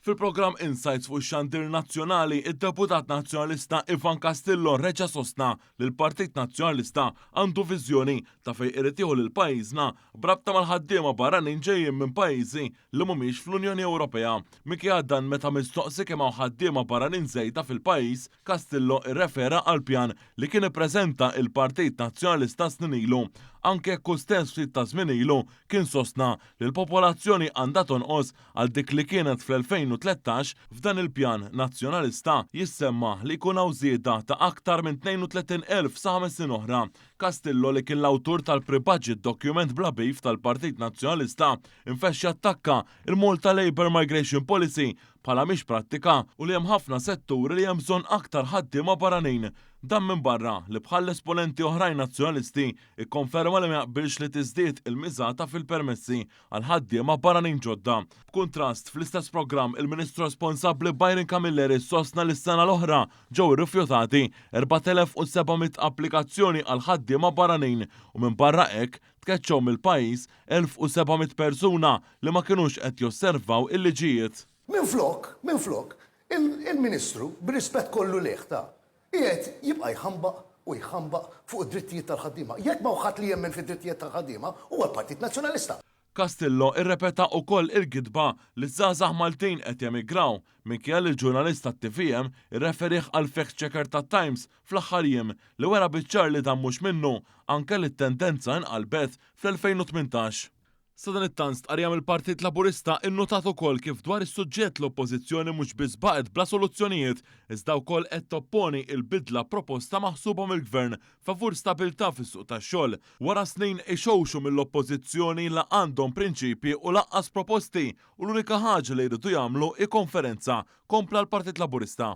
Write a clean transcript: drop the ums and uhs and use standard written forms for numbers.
Fil-programm Insights fuq ix-xandir nazzjonali, id-deputat nazzjonalista Ivan Castillo reġa' sostna li l-Partit Nazzjonalista għandu viżjoni ta' fejn irid jieħu lil pajjiżna brabta mal-ħaddiema barranin ġejjin minn pajjiżi li mhumiex fl-Unjoni Ewropea. Minkejja dan meta mistoqsi kemm hawn ħaddiema barranin żejda fil-pajjiż, Castillo irrefera għal pjan li kien ippreżenta il-Partit Nazzjonalista snin ilu. Anke jekk stess ftit ta' żmien ilu kien sostna li l-popolazzjoni għandha tonqos għal dik li kienet fl-2013 f'dan il-pjan nazzjonalista jissemma li jkun hawn żieda ta' aktar minn 32,000 sa' 5 snin oħra. Castillo li kien l-awtur tal-pre-budget document bla beef tal-Partit Nazzjonalista infexxa attakka il-Malta Labour Migration Policy bħala mhix prattika u li hemm ħafna setturi li hemm bżonn aktar ħaddiema barranin. Dan minn barra li bħal esponenti oħrajn nazzjonalisti ikkonferma li ma jaqbilx li tiżdied il-miżata fil-permessi għal ħaddiema barranin ġodda. B'kuntrast fl-istess programm il-Ministru responsabbli Byron Camilleri sostna li s-sena l-oħra ġew irrifjutati 4,700 applikazzjoni għal ħaddiema barranin u minn barra hekk tkeċċew mill-pajjiż 1,700 persuna li ma kinux qed josservaw il-liġijiet. Minflok, il-Ministru, b'rispett kollu leħta, qiegħed jibqa' jħambaq u jħambaq fuq id-drittijiet tal-ħaddiema. Jekk ma ħadd li jemmen fid-drittijiet tal-ħaddiema huwa l-Partit Nazzjonalista. Castillo irrepeta wkoll il-gidba li żgħażagħ Maltin qed jemigraw minkejja li l-ġurnalista t-TVM irreferih għal fact checker tat-Times fl-aħħar jiem li wera biċ-ċar li dan mhux minnu anke li t-tendenza inqalbet fl-2018. Sa dan it-tant stqarrija mill-Partit Laburista innotat ukoll kif dwar is-suġġett l-Oppożizzjoni mhux biss baqgħet bla soluzzjonijiet iżda wkoll qed topponi l-bidla proposta maħsuba mill-Gvern favur stabilità fis-suq tax-xogħol. Wara snin ixowxu mill-Oppożizzjoni la għandhom prinċipji u laqqas proposti u l-unika ħaġa li jridu jagħmlu hi konferenza kompla l-Partit Laburista.